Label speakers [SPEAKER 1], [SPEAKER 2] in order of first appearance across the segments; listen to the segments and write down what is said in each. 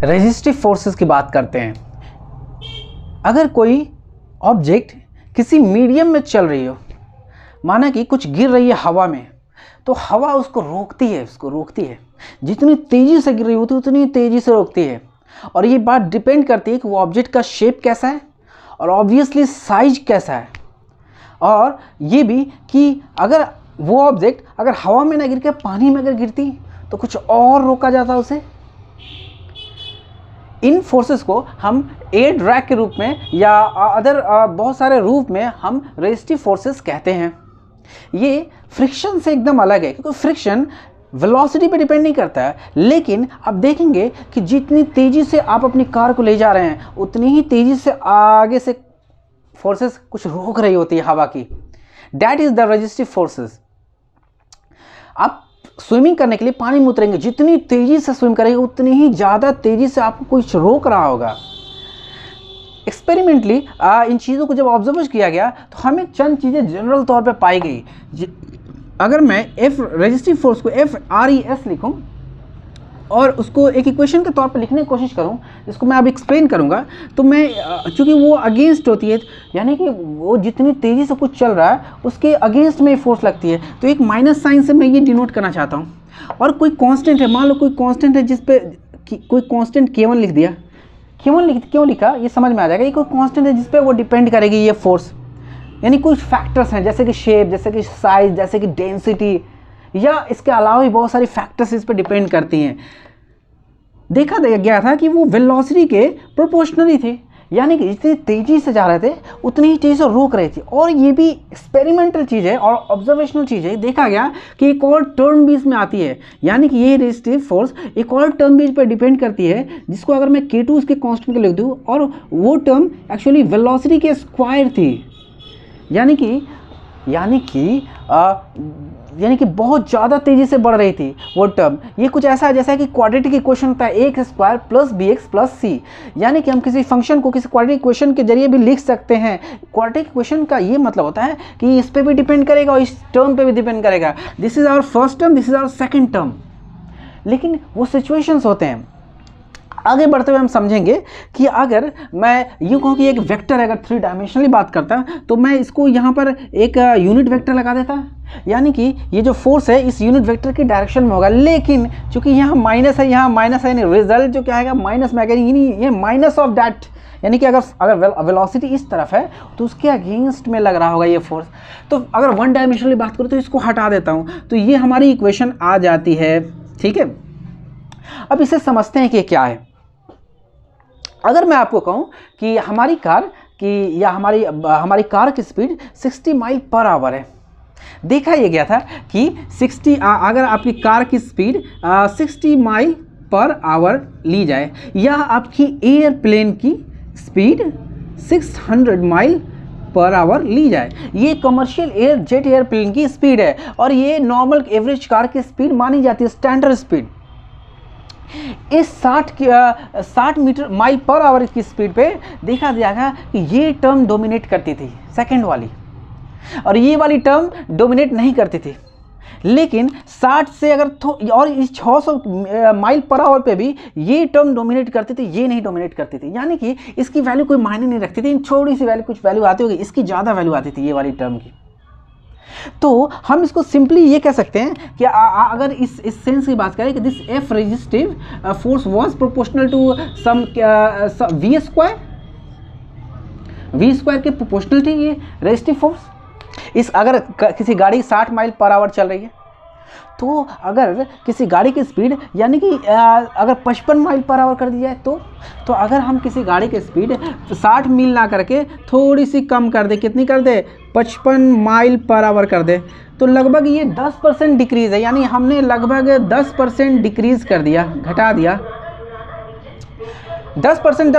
[SPEAKER 1] Resistive forces की बात करते हैं। अगर कोई ऑब्जेक्ट किसी मीडियम में चल रही हो, माना कि कुछ गिर रही है हवा में, तो हवा उसको रोकती है, जितनी तेज़ी से गिर रही होती है उतनी तेज़ी से रोकती है। और ये बात डिपेंड करती है कि वो ऑब्जेक्ट का शेप कैसा है और ऑब्वियसली साइज कैसा है, और ये भी कि अगर वो ऑब्जेक्ट अगर हवा में ना गिर के पानी में अगर गिरती तो कुछ और रोका जाता उसे। इन फोर्सेस को हम एयर ड्रैग के रूप में या अदर बहुत सारे रूप में हम रेजिस्टिव फोर्सेस कहते हैं। ये फ्रिक्शन से एकदम अलग है, क्योंकि फ्रिक्शन वेलोसिटी पे डिपेंड नहीं करता है, लेकिन आप देखेंगे कि जितनी तेज़ी से आप अपनी कार को ले जा रहे हैं उतनी ही तेज़ी से आगे से फोर्सेस कुछ रोक रही होती है हवा की। That is the resistive forces. आप स्विमिंग करने के लिए पानी में उतरेंगे, जितनी तेज़ी से स्विम करेंगे उतनी ही ज़्यादा तेज़ी से आपको कुछ रोक रहा होगा। एक्सपेरिमेंटली इन चीज़ों को जब ऑब्जर्व किया गया तो हमें चंद चीज़ें जनरल तौर पे पाई गई। अगर मैं एफ रेजिस्टिव फोर्स को FRES लिखूं और उसको एक इक्वेशन के तौर पे लिखने की कोशिश करूं, जिसको मैं अब एक्सप्लेन करूंगा, तो मैं चूँकि वो अगेंस्ट होती है, यानी कि वो जितनी तेज़ी से कुछ चल रहा है उसके अगेंस्ट में फोर्स लगती है, तो एक माइनस साइन से मैं ये डिनोट करना चाहता हूँ। और कोई कांस्टेंट है, मान लो कोई कांस्टेंट है जिस पे कोई कांस्टेंट K1 लिख दिया। क्यों लिखा ये समझ में आ जाएगा। ये कोई कांस्टेंट है जिस पे वो डिपेंड करेगी ये फोर्स, यानी कुछ फैक्टर्स हैं जैसे कि शेप, जैसे कि साइज, जैसे कि डेंसिटी, या इसके अलावा भी बहुत सारी फैक्टर्स इस पे डिपेंड करती हैं। देखा गया था कि वो वेलोसिटी के प्रोपोर्शनली थी, यानी कि जितनी तेज़ी से जा रहे थे उतनी ही तेज़ी से रोक रही थी। और ये भी एक्सपेरिमेंटल चीज़ है और ऑब्जर्वेशनल चीज़ है। देखा गया कि एक और टर्म भी इसमें आती है, यानी कि ये रेजिस्टिव फोर्स एक और टर्म भी इस पर डिपेंड करती है, जिसको अगर मैं K2 उसके कांस्टेंट के लिख दूँ, और वो टर्म एक्चुअली वेलोसिटी के स्क्वायर थी, यानी कि बहुत ज़्यादा तेज़ी से बढ़ रही थी वो टर्म। ये कुछ ऐसा है जैसा कि क्वाड्रेटिक इक्वेशन होता है x² + bx + c, यानी कि हम किसी फंक्शन को किसी क्वाड्रेटिक इक्वेशन के जरिए भी लिख सकते हैं। क्वाड्रेटिक इक्वेशन का ये मतलब होता है कि इस पे भी डिपेंड करेगा और इस टर्म पे भी डिपेंड करेगा। This is our first term, this is our second term. लेकिन वो सिचुएशंस होते हैं। आगे बढ़ते हुए हम समझेंगे कि अगर मैं यूँ कहूँ कि एक वेक्टर अगर 3 डायमेंशनली बात करता तो मैं इसको यहाँ पर एक यूनिट वेक्टर लगा देता, यानी कि ये जो फोर्स है इस यूनिट वेक्टर की डायरेक्शन में होगा। लेकिन चूंकि यहाँ माइनस है, यानी रिजल्ट जो क्या आएगा माइनस में आएगा, ये माइनस ऑफ दैट, यानी कि अगर वेलोसिटी इस तरफ है तो उसके अगेंस्ट में लग रहा होगा ये फोर्स। तो अगर 1 डायमेंशनली बात करूँ तो इसको हटा देता हूँ, तो ये हमारी इक्वेशन आ जाती है। ठीक है, अब इसे समझते हैं कि क्या है। अगर मैं आपको कहूं कि हमारी कार की स्पीड 60 माइल पर आवर है। देखा ये गया था कि अगर आपकी कार की स्पीड 60 माइल पर आवर ली जाए, या आपकी एयरप्लेन की स्पीड 600 माइल पर आवर ली जाए, ये कमर्शियल जेट एयरप्लेन की स्पीड है और ये नॉर्मल एवरेज कार की स्पीड मानी जाती है, स्टैंडर्ड स्पीड। इस 60 माइल पर आवर की स्पीड पे देखा जाएगा कि ये टर्म डोमिनेट करती थी, सेकंड वाली, और ये वाली टर्म डोमिनेट नहीं करती थी। लेकिन 60 से अगर और इस 600 माइल पर आवर पे भी ये टर्म डोमिनेट करती थी, ये नहीं डोमिनेट करती थी, यानी कि इसकी वैल्यू कोई मायने नहीं रखती थी। छोटी सी वैल्यू, कुछ वैल्यू आती होगी, इसकी ज़्यादा वैल्यू आती थी ये वाली टर्म की। तो हम इसको सिंपली ये कह सकते हैं कि अगर इस सेंस की बात करें कि this F resistive force was proportional to some v² के प्रोपोर्शनल थी ये रेजिस्टिव फोर्स। अगर किसी गाड़ी 60 माइल पर आवर चल रही है, तो अगर किसी गाड़ी की स्पीड यानी कि अगर 55 माइल पर आवर कर दी जाए, तो अगर हम किसी गाड़ी की स्पीड 60 मील ना करके थोड़ी सी कम कर दे, कितनी कर दे, 55 माइल पर आवर कर दे, तो लगभग ये 10% डिक्रीज़ है, यानी हमने लगभग 10% डिक्रीज़ कर दिया, घटा दिया। 10%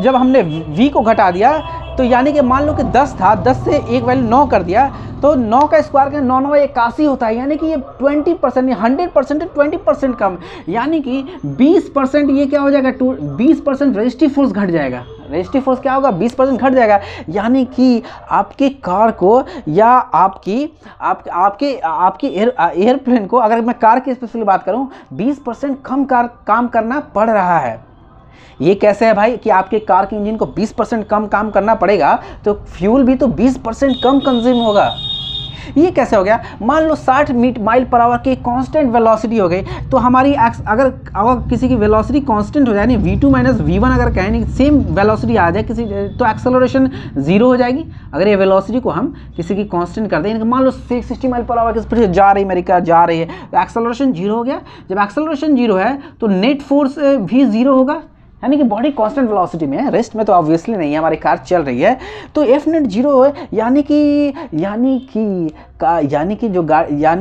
[SPEAKER 1] जब हमने v को घटा दिया, तो यानी कि मान लो कि 10 था, 10 से एक वैल्यू 9 कर दिया, तो 9 का स्क्वायर का 9 9 81 होता है, यानी कि ये 20%, 100% 20% कम, यानी कि 20% ये क्या हो जाएगा, 20% रेजिस्टिव फोर्स घट जाएगा। रेजिस्टिव फोर्स क्या होगा, 20% घट जाएगा। यानी कि आपके कार को या आपके एयरप्लेन को, अगर मैं कार की स्पेशली बात करूं, 20% कम काम करना पड़ रहा है। ये कैसे है भाई कि आपके कार के इंजन को 20% कम काम करना पड़ेगा तो फ्यूल भी तो 20% कम कंज्यूम होगा। ये कैसे हो गया? मान लो 60 माइल पर आवर की कांस्टेंट वेलोसिटी हो गई, तो हमारी अगर किसी की वेलोसिटी कांस्टेंट हो जाए, नहीं v2 माइनस v1 अगर कहें, नहीं सेम वेलोसिटी आ जाए किसी, तो एक्सेलरेशन जीरो हो जाएगी। अगर ये वेलोसिटी को हम किसी की कांस्टेंट कर दें, मान लो 60 माइल पर आवर की स्पीड से जा रही मेरी कार जा रही है, तो एक्सेलरेशन जीरो हो गया। जब एक्सेलरेशन जीरो है तो नेट फोर्स भी जीरो होगा, यानी कि बॉडी कांस्टेंट वेलोसिटी में है, रेस्ट में तो ऑब्वियसली नहीं है, हमारी कार चल रही है। तो एफ नेट जीरो है, यानी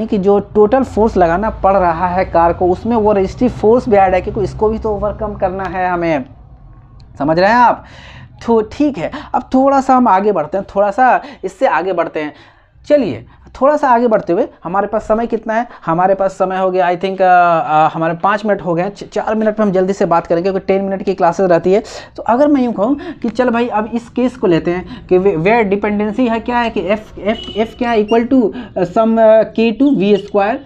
[SPEAKER 1] कि जो टोटल फोर्स लगाना पड़ रहा है कार को, उसमें वो रेजिस्टिव फोर्स भी ऐड है, क्योंकि इसको भी तो ओवरकम करना है हमें। समझ रहे हैं आप? तो ठीक है, अब थोड़ा सा हम आगे बढ़ते हैं, थोड़ा सा इससे आगे बढ़ते हैं। चलिए थोड़ा सा आगे बढ़ते हुए, हमारे पास समय कितना है? हमारे पास समय हो गया आई थिंक हमारे 5 मिनट हो गए। 4 मिनट में हम जल्दी से बात करेंगे क्योंकि 10 मिनट की क्लासेस रहती है। तो अगर मैं यूँ कहूँ कि चल भाई अब इस केस को लेते हैं कि वेयर डिपेंडेंसी है क्या है कि एफ क्या है इक्वल टू सम k2v²।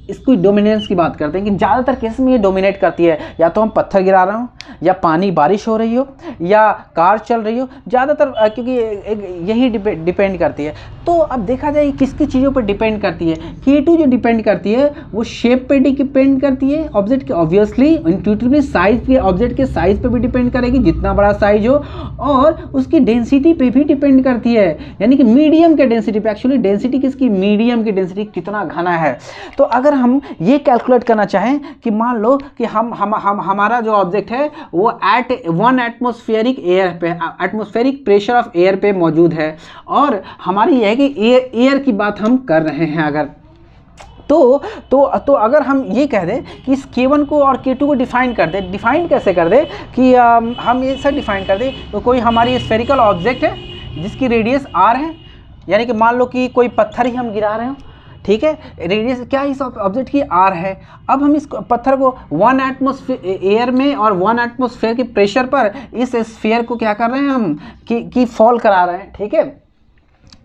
[SPEAKER 1] इसको डोमिनेंस की बात करते हैं कि ज़्यादातर केस में ये डोमिनेट करती है, या तो हम पत्थर गिरा रहे हो, या पानी बारिश हो रही हो, या कार चल रही हो, ज़्यादातर क्योंकि यही डिपेंड करती है। तो अब देखा जाए किसकी चीज़ों पर डिपेंड करती है। K2 जो डिपेंड करती है वो शेप पे डिपेंड करती है ऑब्जेक्ट के, ऑब्वियसली इंट्यूटिवली साइज पे, ऑब्जेक्ट के साइज पे भी डिपेंड करेगी, जितना बड़ा साइज हो, और उसकी डेंसिटी पे भी डिपेंड करती है, यानी कि मीडियम के डेंसिटी पे। एक्चुअली डेंसिटी किसकी? मीडियम की डेंसिटी, कितना घना है। तो अगर हम ये कैलकुलेट करना चाहें कि मान लो कि हमारा जो ऑब्जेक्ट है वो एट 1 एटमॉस्फेरिक एयर पे, एटमॉस्फेरिक प्रेशर ऑफ एयर पे मौजूद है, और हमारी यह है कि एयर की बात हम कर रहे हैं अगर, तो अगर हम ये कह दें कि इस K1 को और K2 को डिफाइन कर दे, डिफाइन कैसे कर दे कि हम ये सब डिफाइन कर दे, तो कोई हमारी स्फेरिकल ऑब्जेक्ट है जिसकी रेडियस r है, यानी कि मान लो कि कोई पत्थर ही हम गिरा रहे हो, ठीक है, रेडियस क्या इस ऑब्जेक्ट की r है। अब हम इस पत्थर को 1 एटमॉस्फेयर एयर में और 1 एटमॉस्फेयर के प्रेशर पर इस स्फीयर को क्या कर रहे हैं हम कि फॉल करा रहे हैं, ठीक है।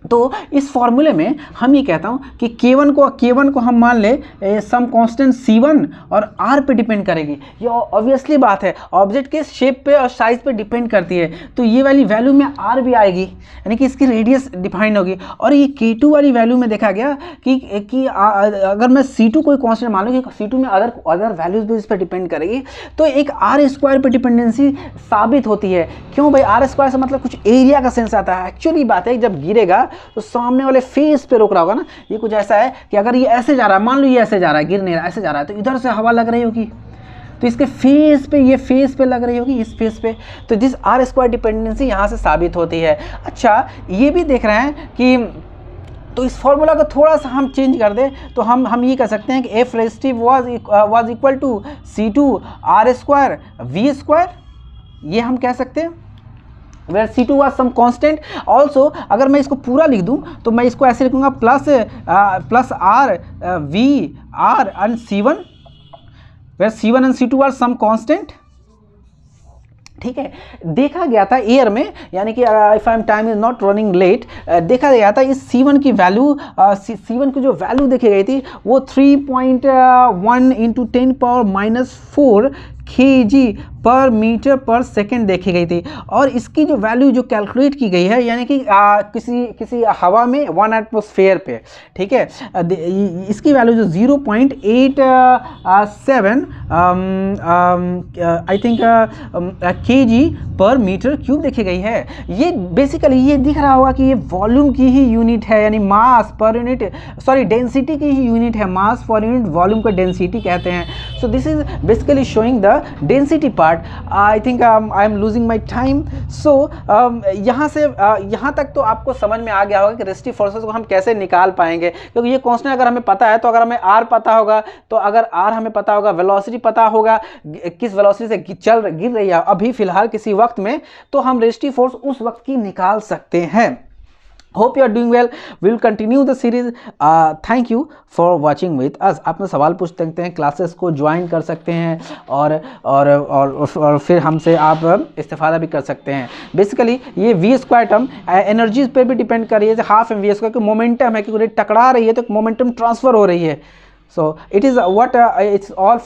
[SPEAKER 1] तो इस फॉर्मूले में हम ये कहता हूँ कि K1 को हम मान ले सम कांस्टेंट C1 और R पे डिपेंड करेगी। ये ऑब्वियसली बात है, ऑब्जेक्ट के शेप पे और साइज पे डिपेंड करती है, तो ये वाली वैल्यू में R भी आएगी, यानी कि इसकी रेडियस डिफाइन होगी। और ये K2 वाली वैल्यू में देखा गया कि अगर मैं C2 कोई कांस्टेंट मान लूँ कि C2 में अदर वैल्यूज भी इस पर डिपेंड करेगी, तो एक R² पर डिपेंडेंसी साबित होती है। क्यों भाई? R² से मतलब कुछ एरिया का सेंस आता है। एक्चुअली बात है जब गिरेगा तो सामने वाले फेस पे रोक रहा होगा ना। ये कुछ ऐसा है कि अगर ये ऐसे जा रहा है, मान लो ये ऐसे जा रहा है, गिर नहीं रहा, ऐसे जा रहा है, तो इधर से हवा लग रही होगी, तो इसके फेस पे, ये फेस पे लग रही होगी, इस फेस पे, तो जिस R² डिपेंडेंसी यहाँ से साबित होती है। अच्छा, ये भी देख रहे हैं कि तो इस फॉर्मूला को थोड़ा सा हम चेंज कर दें तो हम ये कह सकते हैं कि F resistive was equal to C2 R² V², ये हम कह सकते हैं, where C2 was some constant। Also अगर मैं इसको पूरा लिख दूं तो मैं इसको ऐसे लिखूंगा plus R V R and C1, where C1 and C2 are some constant। ठीक है, देखा गया था एयर में, यानी कि if I am time is not running late, देखा गया था इस C1 की वैल्यू, C1 की जो वैल्यू देखी गई थी वो 3.1 × 10⁻⁴ kg पर मीटर पर सेकेंड देखी गई थी। और इसकी जो वैल्यू जो कैलकुलेट की गई है, यानी कि किसी हवा में 1 एटमॉस्फेयर पे, ठीक है, इसकी वैल्यू जो 0.87 आई थिंक kg पर मीटर क्यूब देखी गई है। ये बेसिकली ये दिख रहा होगा कि ये वॉल्यूम की ही यूनिट है, यानी मास पर यूनिट, सॉरी डेंसिटी की ही यूनिट है, मास पर यूनिट वॉल्यूम को डेंसिटी कहते हैं। So this is basically showing the density part. I think I am losing my time. So यहाँ से यहाँ तक तो आपको समझ में आ गया होगा कि रेजिस्टिव फोर्सेस को हम कैसे निकाल पाएंगे, क्योंकि ये कांस्टेंट अगर हमें पता है तो अगर हमें R पता होगा, तो अगर R हमें पता होगा, वेलोसिटी पता होगा किस वेलोसिटी से गिर रही है अभी फिलहाल किसी वक्त में, तो हम रेजिस्टिव फोर्स उस वक्त की निकाल सकते हैं। Hope you are doing well, will continue the series. Thank you for watching with us. आप में सवाल पूछ सकते हैं, क्लासेस को ज्वाइन कर सकते हैं और फिर हमसे आप इस्तेफादा भी कर सकते हैं। बेसिकली ये वी स्क्वायर टर्म एनर्जीज पर भी डिपेंड कर रही है, जैसे हाफ एम वी स्क्वायर की मोमेंटम है, क्योंकि टकरा रही है तो मोमेंटम ट्रांसफर हो रही है। So it is what it's all for